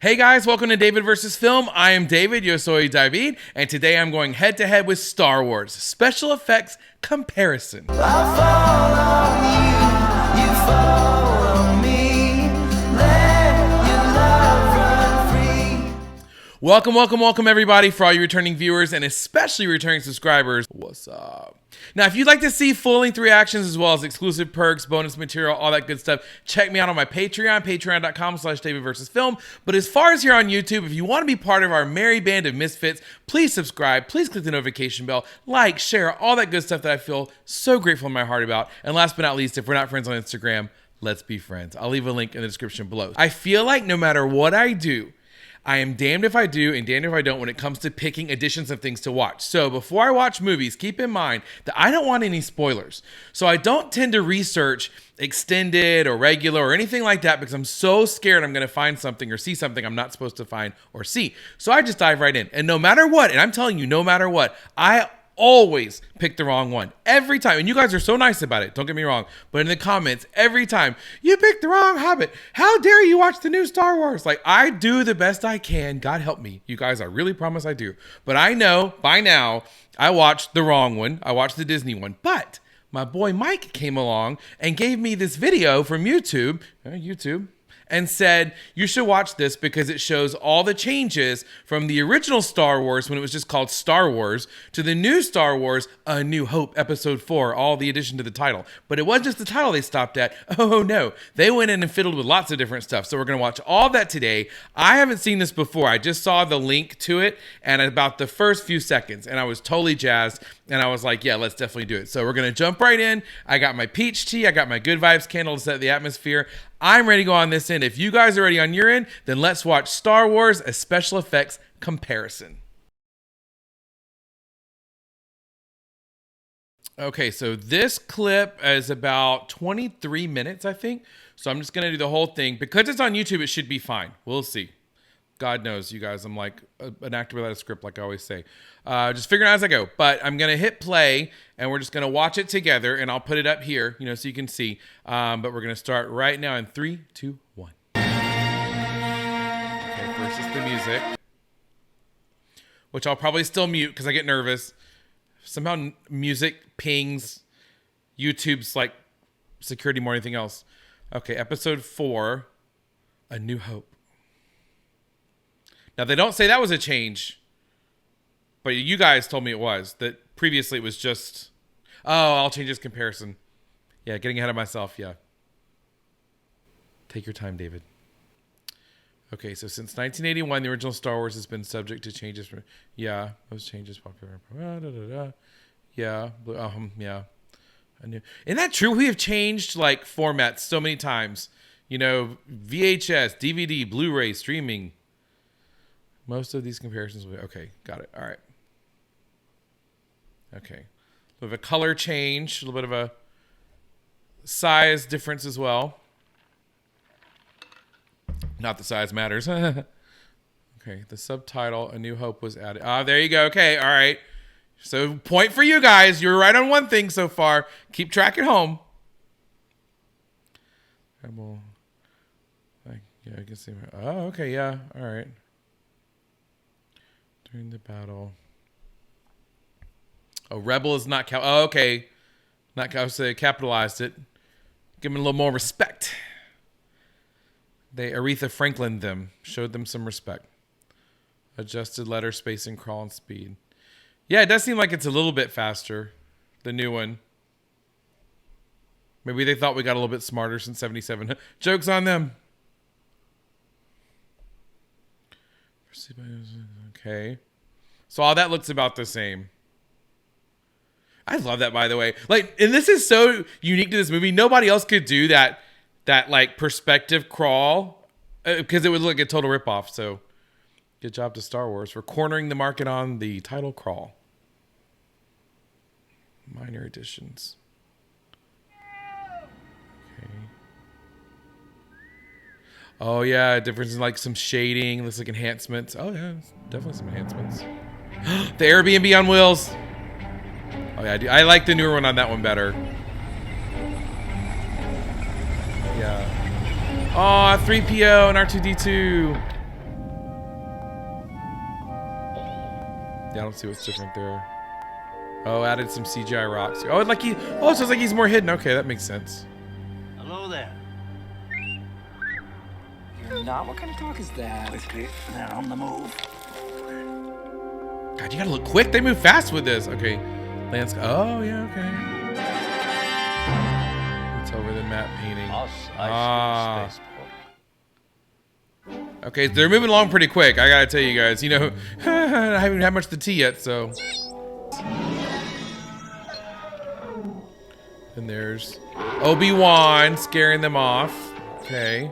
Hey guys, welcome to David vs. Film. I am David, yo soy David, and today I'm going head to head with Star Wars special effects comparison. I'll follow you, you follow me, let your love run free. Welcome everybody, for all you returning viewers and especially returning subscribers. What's up? Now, if you'd like to see full-length reactions as well as exclusive perks, bonus material, all that good stuff, check me out on my Patreon, patreon.com/DavidVersusFilm. But as far as here on YouTube, if you want to be part of our merry band of misfits, please subscribe, please click the notification bell, like, share, all that good stuff that I feel so grateful in my heart about. And last but not least, if we're not friends on Instagram, let's be friends. I'll leave a link in the description below. I feel like no matter what I do, I am damned if I do and damned if I don't when it comes to picking editions of things to watch. So before I watch movies, keep in mind that I don't want any spoilers. So I don't tend to research extended or regular or anything like that because I'm so scared I'm going to find something or see something I'm not supposed to find or see. So I just dive right in. And no matter what, and I'm telling you, no matter what, I always pick the wrong one every time. And you guys are so nice about it, don't get me wrong, but in the comments every time, you picked the wrong Hobbit, how dare you watch the new Star Wars? Like, I do the best I can, God help me, you guys, I really promise I do. But I know by now I watched the wrong one. I watched the Disney one, but my boy Mike came along and gave me this video from YouTube and said, you should watch this because it shows all the changes from the original Star Wars when it was just called Star Wars to the new Star Wars, A New Hope, Episode 4, all the addition to the title. But it wasn't just the title they stopped at. Oh no, they went in and fiddled with lots of different stuff. So we're going to watch all that today. I haven't seen this before. I just saw the link to it and about the first few seconds and I was totally jazzed and I was like, yeah, let's definitely do it. So we're going to jump right in. I got my peach tea. I got my good vibes candle to set the atmosphere. I'm ready to go on this end. If you guys are ready on your end, then let's watch Star Wars, a special effects comparison. Okay, so this clip is about 23 minutes, I think. So I'm just going to do the whole thing. Because it's on YouTube, it should be fine. We'll see. God knows, you guys, I'm like an actor without a script, like I always say. Just figuring out as I go. But I'm going to hit play, and we're just going to watch it together, and I'll put it up here, you know, so you can see. But we're going to start right now in 3, 2, 1. Okay, first is the music, which I'll probably still mute because I get nervous. Somehow music pings YouTube's like security more than anything else. Okay, episode 4, A New Hope. Now, they don't say that was a change, but you guys told me it was. That previously it was just, oh, I'll change this comparison. Yeah, getting ahead of myself, yeah. Take your time, David. Okay, so since 1981, the original Star Wars has been subject to changes. Yeah, those changes popular. Yeah, yeah. I knew. Isn't that true? We have changed like formats so many times. You know, VHS, DVD, Blu-ray, streaming. Most of these comparisons will be, okay, got it. All right. Okay. A little bit of a color change, a little bit of a size difference as well. Not the size matters. Okay, the subtitle, A New Hope, was added. Ah, there you go. Okay, all right. So point for you guys. You're right on one thing so far. Keep track at home. Yeah, I can see. Oh, okay, yeah, all right. During the battle. Oh, Rebel is not oh, okay. Not I say capitalized it. Give them a little more respect. They Aretha Franklin them. Showed them some respect. Adjusted letter spacing, crawl, and speed. Yeah, it does seem like it's a little bit faster. The new one. Maybe they thought we got a little bit smarter since 77. Joke's on them. Okay. So all that looks about the same. I love that, by the way. Like, and this is so unique to this movie. Nobody else could do that like perspective crawl because it would look like a total ripoff. So good job to Star Wars for cornering the market on the title crawl. Minor additions. Okay. Oh yeah, difference in like some shading. Looks like enhancements. Oh yeah, definitely some enhancements. The Airbnb on wheels. Oh yeah, I like the newer one on that one better. Yeah. Oh, 3PO and R2-D2. Yeah, I don't see what's different there. Oh, added some CGI rocks. Oh, like he. Oh, it sounds like he's more hidden. Okay, that makes sense. Hello there. You're not? What kind of talk is that? Quickly, they're on the move. God, you gotta look quick. They move fast with this. Okay, landscape. Oh yeah, okay. It's over the map painting. Ah. Okay, they're moving along pretty quick. I gotta tell you guys. You know, I haven't had much to tea yet, so. And there's Obi-Wan scaring them off. Okay.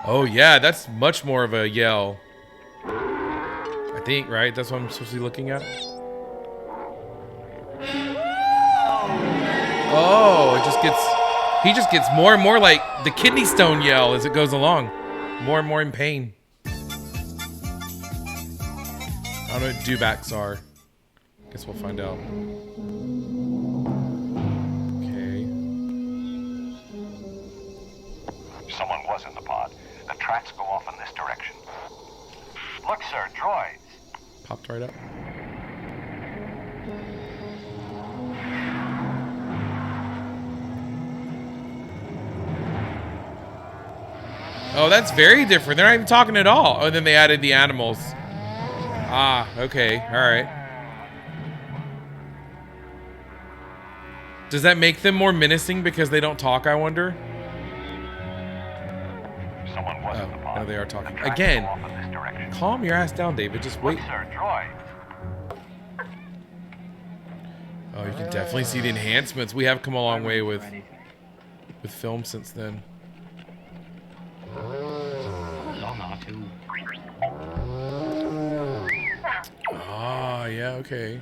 Oh yeah, that's much more of a yell. I think, right? That's what I'm supposed to be looking at. Oh, he just gets more and more like the kidney stone yell as it goes along. More and more in pain. I don't know what dewbacks are. Guess we'll find out. Okay. Someone was in the pod. The tracks go off in this direction. Look, sir, droids. Popped right up. Oh, that's very different. They're not even talking at all. Oh, then they added the animals. Ah, okay. All right. Does that make them more menacing because they don't talk, I wonder? Someone was in the pod. No, they are talking. The tracks Again, go off in this direction. calm your ass down, David. Just wait. Look, sir, droids. Oh, you can definitely see the enhancements. We have come a long way with film since then. Long R2. Ah, yeah, okay.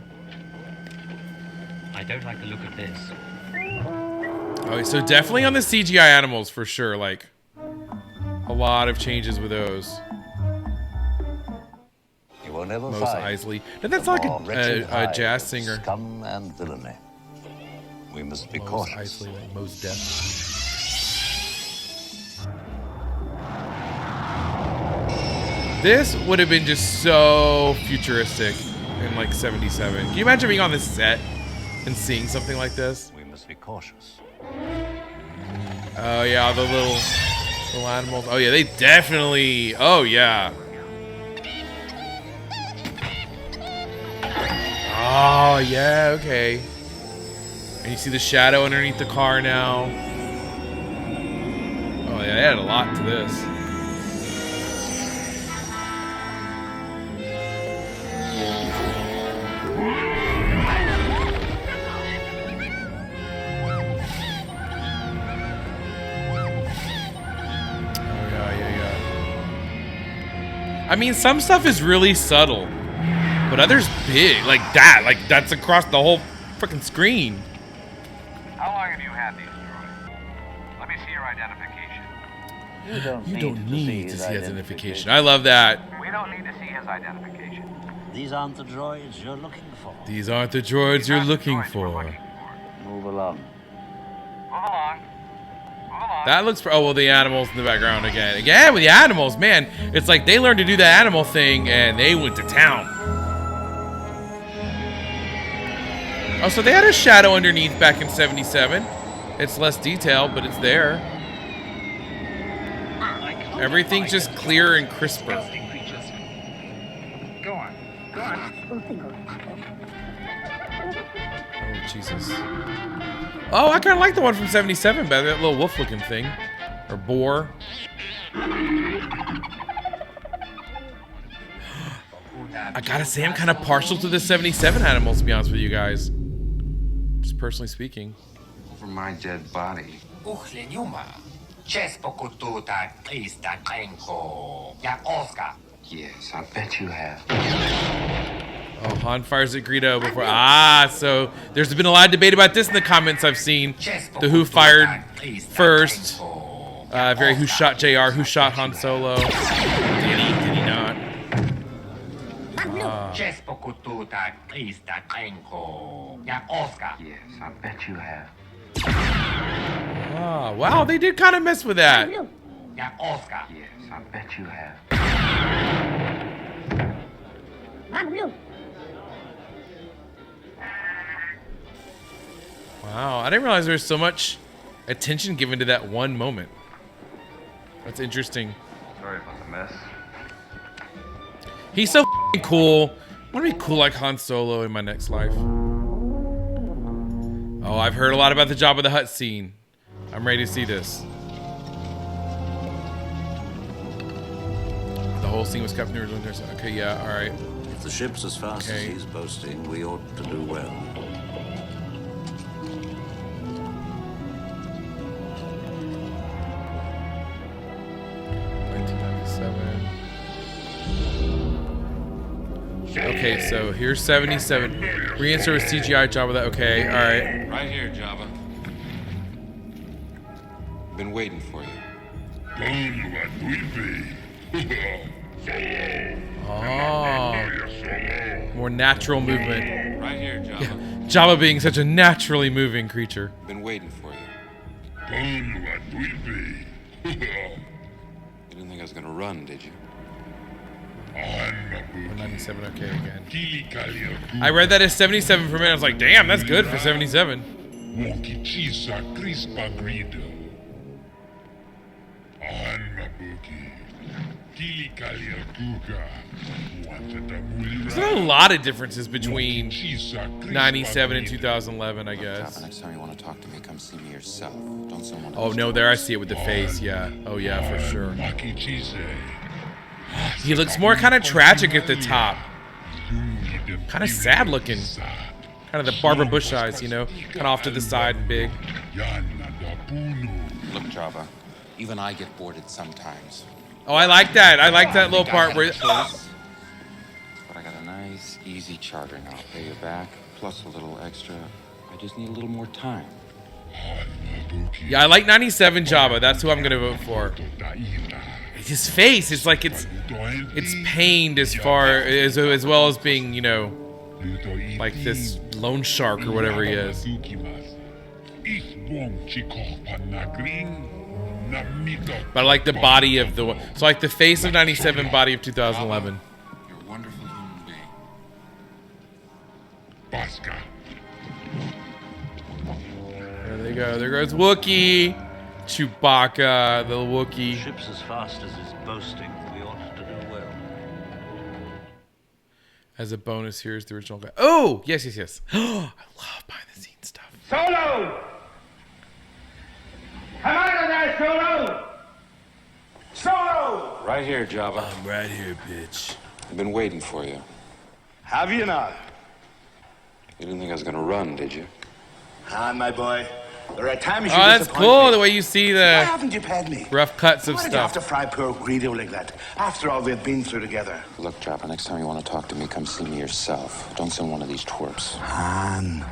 I don't like the look of this. Oh, so definitely on the CGI animals for sure. Like a lot of changes with those. You will never Mos find Eisley. No, that's like more wretched a hive jazz of singer. Scum and villainy. We must be Mos cautious. Eisley, like Mos Def. This would have been just so futuristic in like 77. Can you imagine being on this set and seeing something like this? We must be cautious. Oh yeah, the little animals. Oh yeah, they definitely. Oh yeah. Oh yeah, okay. And you see the shadow underneath the car now. Oh yeah, they had a lot to this. I mean, some stuff is really subtle, but others big, like that. Like that's across the whole freaking screen. How long have you had these droids? Let me see your identification. You don't need to see his identification. I love that. We don't need to see his identification. These aren't the droids you're looking for. These aren't the droids you're Not the looking droids we're for. looking Move along. Move along. Move along. That looks. Oh well, the animals in the background again. Again with the animals, man. It's like they learned to do the animal thing and they went to town. Oh, so they had a shadow underneath back in 77. It's less detailed, but it's there. Everything's just clearer and crisper. Go on. Go on. Oh, Jesus. Oh, I kind of like the one from 77 better. That little wolf-looking thing. Or boar. I gotta say, I'm kind of partial to the 77 animals, to be honest with you guys. Just personally speaking. Over my dead body. Yes, I bet you have. Oh, Han fires at Greedo before. Ah, so there's been a lot of debate about this in the comments I've seen. The who fired first. Who shot JR, who shot Han Solo. Did he not? Yes, I bet you have. Ah, wow, they did kind of mess with that. Yes, I bet you have. Wow, I didn't realize there was so much attention given to that one moment. That's interesting. Sorry about the mess. He's so f***ing cool. I want to be cool like Han Solo in my next life. Oh, I've heard a lot about the Jabba the Hutt scene. I'm ready to see this. The whole scene was cut from the original. Okay, yeah, all right. If the ship's as fast as he's boasting, we ought to do well. Okay, so here's 77. Reinsert with CGI Jabba. That okay? All right. Right here, Jabba. Been waiting for you. Oh, more natural movement. Right here, Jabba. Yeah. Jabba being such a naturally moving creature. Been waiting for you. You didn't think I was gonna run, did you? 97. Okay, again. I read that as 77 for a minute. I was like, damn, that's good for 77. There's not a lot of differences between 97 and 2011, I guess. Next time you want to talk to me, come see me yourself. Don't someone. Oh no, there I see it with the face. Yeah. Oh yeah, for sure. He looks more kind of tragic at the top. Kind of sad looking. Kind of the Barbara Bush eyes, you know? Kind of off to the side and big. Look, Jabba. Even I get boarded sometimes. Oh, I like that. I like that little part where... But I got a nice, easy charter now. I'll pay you back, plus a little extra. I just need a little more time. Yeah, I like 97 Jabba. That's who I'm going to vote for. His face is like it's pained as far as well as being, you know, like this loan shark or whatever he is. But I like the body of the so like the face of 97, body of 2011. You're a wonderful human being. There they go. There goes Wookiee. Chewbacca, the Wookiee. Ship's as fast as it's boasting, we ought to do well. As a bonus, here's the original guy. Oh, yes. I love behind the scenes stuff. Solo! Come out of there, Solo! Solo! Right here, Jabba. I'm right here, bitch. I've been waiting for you. Have you now? You didn't think I was gonna run, did you? Han, my boy. There are times Oh, that's cool the way you see Why the haven't you paid me? rough cuts of Why did you have to stuff. fry poor Greedo like that? After all we've been through together. Look, Jabba, next time you want to talk to me, come see me yourself. Don't send one of these twerps. Han,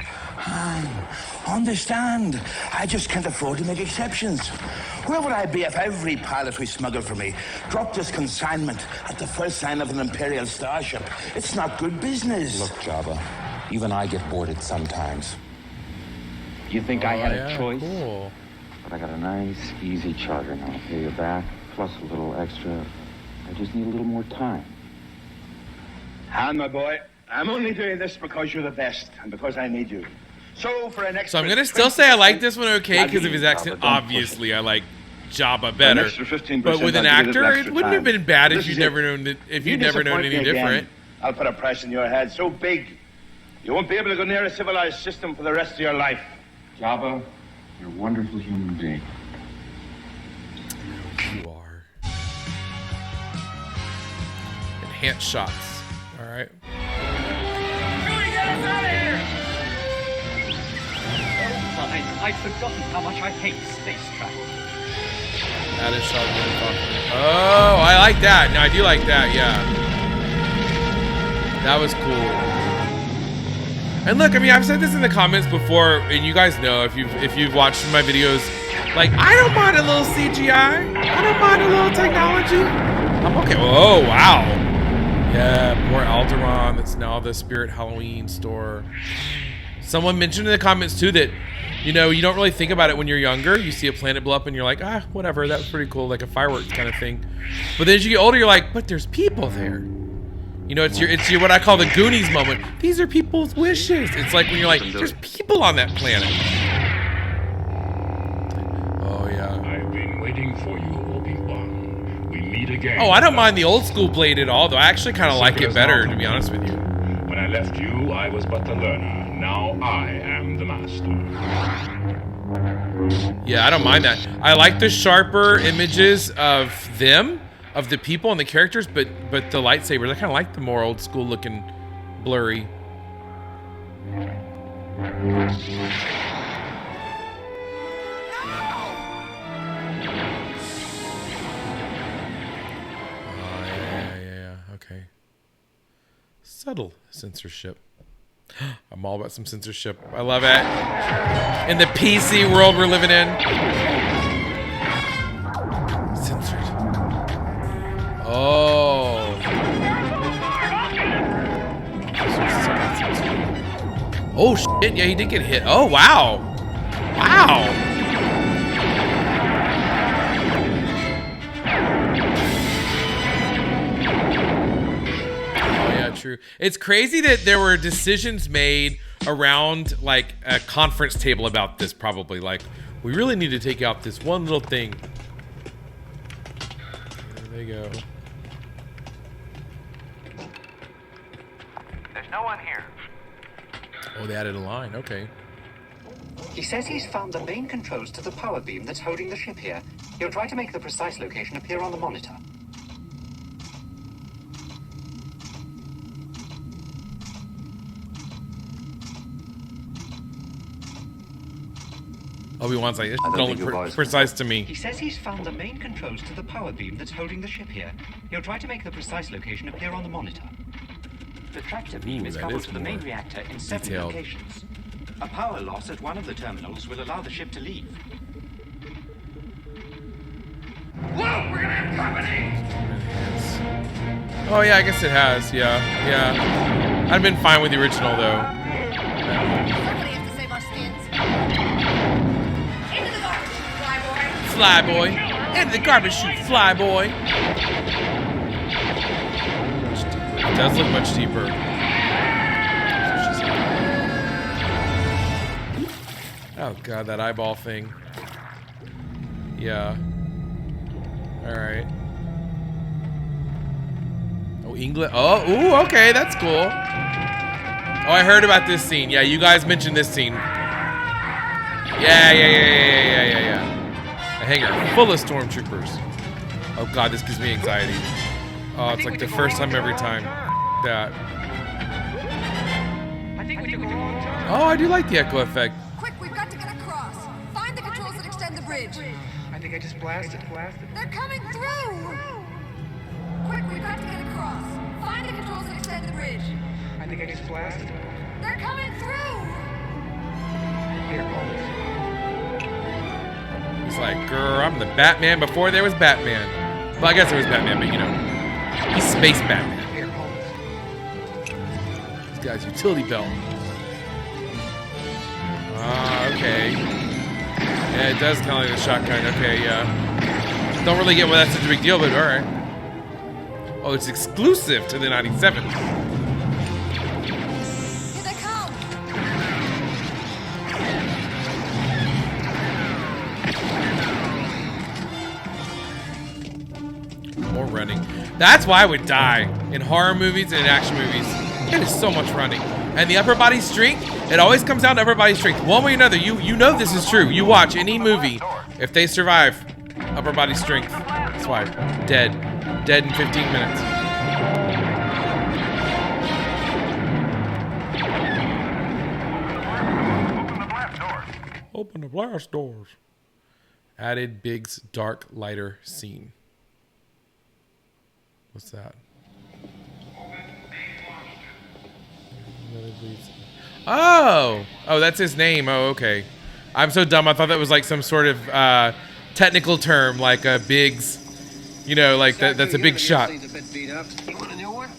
understand. I just can't afford to make exceptions. Where would I be if every pilot who smuggled for me dropped his consignment at the first sign of an Imperial starship? It's not good business. Look, Jabba, even I get boarded sometimes. You think I had a choice? Cool. But I got a nice, easy charter now. I'll pay you back, plus a little extra. I just need a little more time. Han, my boy, I'm only doing this because you're the best and because I need you. So for an extra So I'm gonna still say I like this one okay because of his Jabba, accent. don't push Obviously, I like Jabba better. extra 15%, But with an I'll give you a actor, little it extra wouldn't have time. been bad if This you'd is never it. known if You you'd never known disappoint any me again, different. I'll put a price in your head so big you won't be able to go near a civilized system for the rest of your life. Jabba, you're a wonderful human being. You are. Enhanced shots. All right. Fine. I'd forgotten how much I hate space travel. That is shot. Oh, I like that. No, I do like that. Yeah. That was cool. And look, I mean, I've said this in the comments before, and you guys know if you've watched my videos, like I don't mind a little CGI. I don't mind a little technology. I'm okay. Oh wow. Yeah, poor Alderaan. That's now the Spirit Halloween store. Someone mentioned in the comments too that, you know, you don't really think about it when you're younger. You see a planet blow up and you're like, ah, whatever, that was pretty cool, like a fireworks kind of thing. But then as you get older, you're like, but there's people there. You know, it's your what I call the Goonies moment. These are people's wishes. It's like when you're like, there's people on that planet. Oh yeah. I've been waiting for you, Obi-Wan. We meet again. Oh, I don't mind the old school blade at all, though. I actually kind of like it better, to be honest with you. When I left you, I was but the learner. Now I am the master. Yeah, I don't mind that. I like the sharper images of them, of the people and the characters, but the lightsabers, I kind of like the more old school looking, blurry. Yeah. Okay. Subtle censorship. I'm all about some censorship. I love it. In the PC world we're living in. Censored. Oh. Oh shit, yeah, he did get hit. Oh wow. Wow. True. It's crazy that there were decisions made around like a conference table about this, probably. Like, we really need to take out this one little thing. There they go. There's no one here. Oh, they added a line. Okay. He says he's found the main controls to the power beam that's holding the ship here. He'll try to make the precise location appear on the monitor. Obi-Wan's like, this don't look precise to me. He says he's found the main controls to the power beam that's holding the ship here. He'll try to make the precise location appear on the monitor. The tractor beam is coupled to the main reactor in 7 detailed locations. A power loss at one of the terminals will allow the ship to leave. Whoa, we're gonna have company! Oh yeah, I guess it has. Yeah. I'd been fine with the original though. Somebody has to save our skins. Into the garbage, fly boy. Fly boy. Into the garbage chute, fly boy. It does look much deeper. Oh god, that eyeball thing. Yeah. Alright. Oh, England. Oh, ooh, okay, that's cool. Oh, I heard about this scene. Yeah, you guys mentioned this scene. Yeah. A hangar full of stormtroopers. Oh god, this gives me anxiety. Oh, it's like the first time every time. That. Oh, I do like the echo effect. Quick, we've got to get across. Find the controls that extend the bridge. I think I just blasted. They're coming through! Quick, we've got to get across. Find the controls that extend the bridge. I think I just blasted. They're coming through! Here, Holmes. He's like, grr, I'm the Batman before there was Batman. Well, I guess there was Batman, but you know, he's Space Batman. Here, Holmes. This guy's utility belt. Ah, okay. Yeah, it does kind of like a shotgun. Okay, yeah. Don't really get why that's such a big deal, but all right. Oh, it's exclusive to the 97. Here they come! More running. That's why I would die in horror movies and in action movies. It is so much running. And the upper body strength, it always comes down to upper body strength. One way or another, you know this is true. You watch any movie, if they survive, upper body strength. That's why. Dead in 15 minutes. Open the blast doors. Added Biggs dark lighter scene. What's that? Oh, that's his name. Oh, okay. I'm so dumb. I thought that was like some sort of technical term, like a Biggs. You know, like that's a big shot. You want a new one?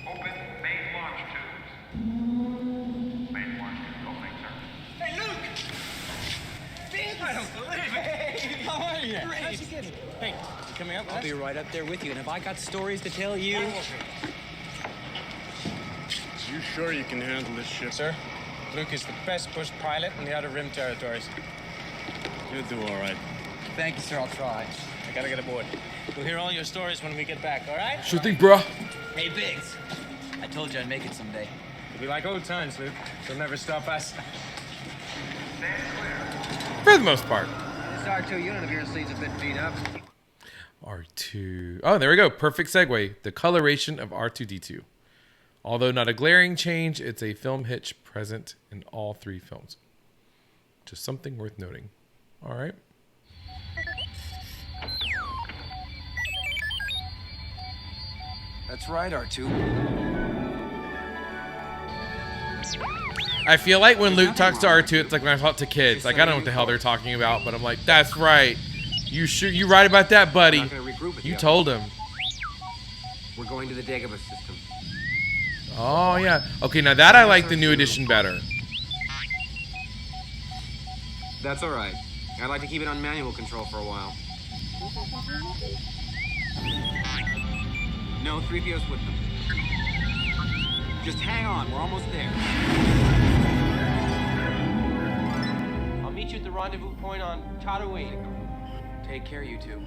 Open main launch tubes. Main launch coming up? I'll be right up there with you, and have I got stories to tell you? You sure you can handle this ship? Sir, Luke is the best bush pilot in the Outer Rim territories. You'll do all right. Thank you, sir. I'll try. I gotta get aboard. We'll hear all your stories when we get back, all right? Sure thing, bro. Hey, Biggs. I told you I'd make it someday. It'll be like old times, Luke. They'll never stop us. For the most part. This R2 unit of yours seems a bit beat up. R2. Oh, there we go. Perfect segue. The coloration of R2-D2. Although not a glaring change, it's a film hitch present in all 3 films. Just something worth noting. All right. That's right, R2. I feel like when Luke talks to R2, it's like when I talk to kids. Like, I don't know what the hell they're talking about, but I'm like, that's right. You right about that, buddy. You told him. We're going to the Dagobah system. Oh, yeah. Okay, now that I like the new edition better. That's all right. I'd like to keep it on manual control for a while. No, 3PO's with them. Just hang on, we're almost there. I'll meet you at the rendezvous point on Tatooine. Take care, you two.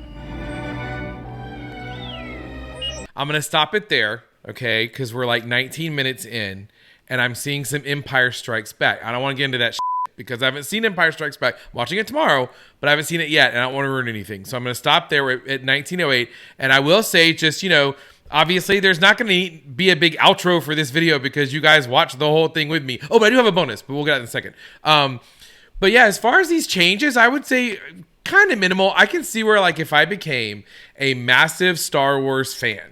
I'm going to stop it there, okay? Because we're like 19 minutes in, and I'm seeing some Empire Strikes Back. I don't want to get into that because I haven't seen Empire Strikes Back. I'm watching it tomorrow, but I haven't seen it yet, and I don't want to ruin anything. So I'm going to stop there at 1908, and I will say just, obviously, there's not going to be a big outro for this video because you guys watched the whole thing with me. Oh, but I do have a bonus, but we'll get that in a second. But yeah, as far as these changes, I would say kind of minimal. I can see where, like, if I became a massive Star Wars fan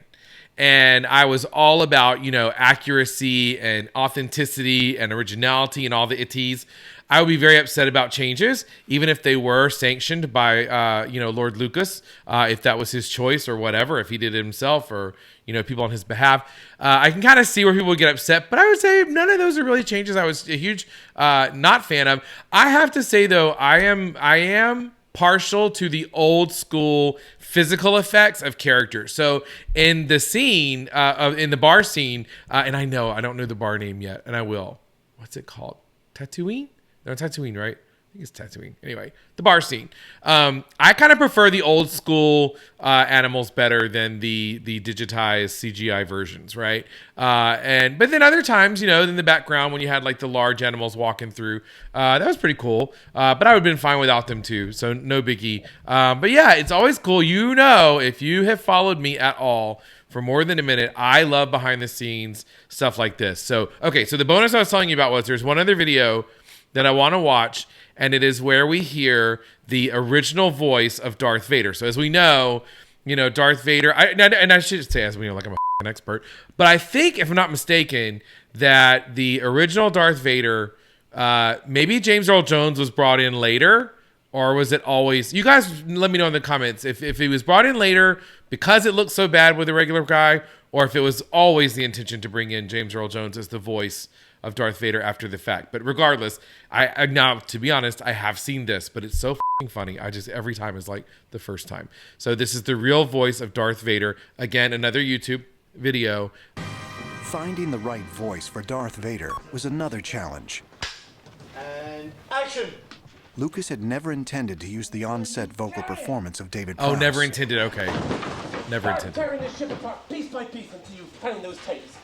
and I was all about, accuracy and authenticity and originality and all the itties, I would be very upset about changes, even if they were sanctioned by, Lord Lucas, if that was his choice or whatever, if he did it himself or, people on his behalf. I can kind of see where people would get upset, but I would say none of those are really changes I was a huge not fan of. I have to say, though, I am partial to the old school physical effects of characters. So in the scene, in the bar scene, and I don't know the bar name yet, and I will. What's it called? Tatooine? No, Tatooine, right? I think it's Tatooine. Anyway, the bar scene. I kind of prefer the old school animals better than the digitized CGI versions, right? But then other times, in the background when you had like the large animals walking through, that was pretty cool. But I would have been fine without them too, so no biggie. But yeah, it's always cool. If you have followed me at all for more than a minute, I love behind the scenes stuff like this. So, okay, so the bonus I was telling you about was there's one other video that I want to watch, and it is where we hear the original voice of Darth Vader. So as we know, Darth Vader, and I should say as we know, like I'm an expert, but I think, if I'm not mistaken, that the original Darth Vader, maybe James Earl Jones was brought in later, or was it always, you guys let me know in the comments if he was brought in later because it looked so bad with the regular guy, or if it was always the intention to bring in James Earl Jones as the voice of Darth Vader after the fact. But regardless, I now, to be honest, I have seen this, but it's so funny. Every time is like the first time. So this is the real voice of Darth Vader. Again, another YouTube video. Finding the right voice for Darth Vader was another challenge. And action! Lucas had never intended to use the on-set vocal performance of David Prowse. Oh, never intended. Okay. Never intended. Tearing this ship apart piece by piece until you find those tapes.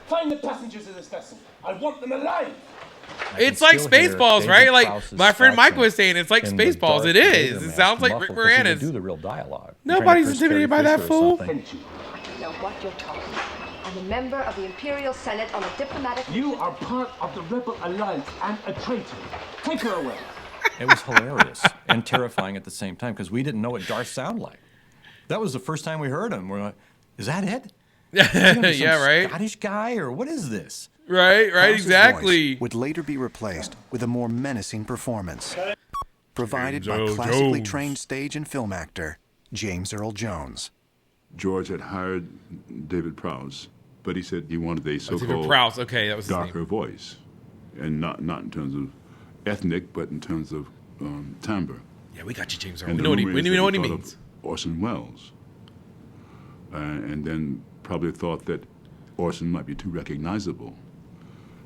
Find the passengers of this vessel. I want them alive. It's like Spaceballs, right? Like my friend Mike was saying, it's like Spaceballs. It is. It sounds like Rick Moranis. Do the real dialogue. Nobody's intimidated by that fool. I know what you're talking about. I'm a member of the Imperial Senate on a diplomatic... You are part of the Rebel Alliance and a traitor. Take her away. It was hilarious and terrifying at the same time because we didn't know what Darth sounded like. That was the first time we heard him. We're like, is that it? Yeah, right. Scottish guy, or what is this? Right, Prowse's exactly. voice would later be replaced with a more menacing performance, provided by classically trained stage and film actor James Earl Jones. George had hired David Prowse, but he said he wanted a so-called Prowse. Okay, that was his darker name. voice, and not in terms of ethnic, but in terms of timbre. Yeah, we got you, James Earl. And We know what he means. Orson Welles, and then probably thought that Orson might be too recognizable.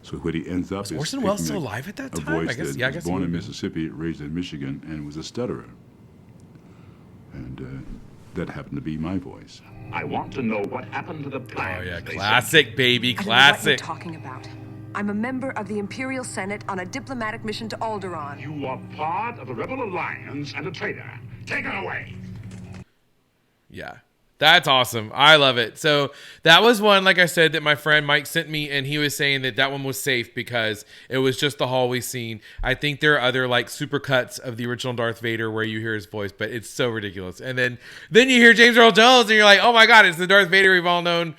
So what he ends up Was is Orson picking Welles still alive at that a time? voice I that guess was he born would in be. Mississippi, raised in Michigan, and was a stutterer. And that happened to be my voice. I want to know what happened to the plans. Oh yeah, they classic baby, I don't know what you're classic. talking about. I'm a member of the Imperial Senate on a diplomatic mission to Alderaan. You are part of the Rebel Alliance and a traitor. Take her away. Yeah. That's awesome. I love it. So that was one, like I said, that my friend Mike sent me, and he was saying that one was safe because it was just the hallway scene. I think there are other like super cuts of the original Darth Vader where you hear his voice, but it's so ridiculous. And then you hear James Earl Jones, and you're like, oh my God, it's the Darth Vader we've all known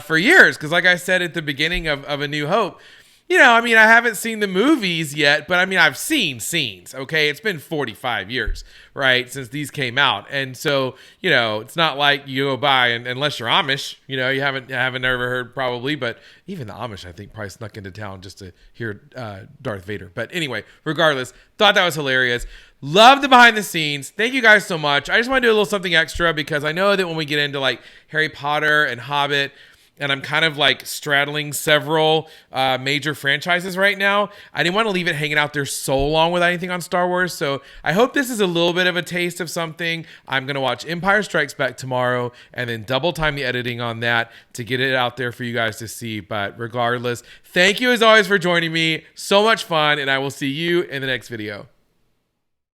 for years. Because like I said at the beginning of A New Hope, you know, I mean, I haven't seen the movies yet, but I mean, I've seen scenes, okay? It's been 45 years, right, since these came out. And so, you know, it's not like you go by, and unless you're Amish, you know, you haven't ever heard probably, but even the Amish, I think, probably snuck into town just to hear Darth Vader. But anyway, regardless, thought that was hilarious. Love the behind the scenes. Thank you guys so much. I just want to do a little something extra because I know that when we get into like Harry Potter and Hobbit, and I'm kind of like straddling several major franchises right now, I didn't want to leave it hanging out there so long without anything on Star Wars. So I hope this is a little bit of a taste of something. I'm going to watch Empire Strikes Back tomorrow and then double time the editing on that to get it out there for you guys to see. But regardless, thank you as always for joining me. So much fun, and I will see you in the next video.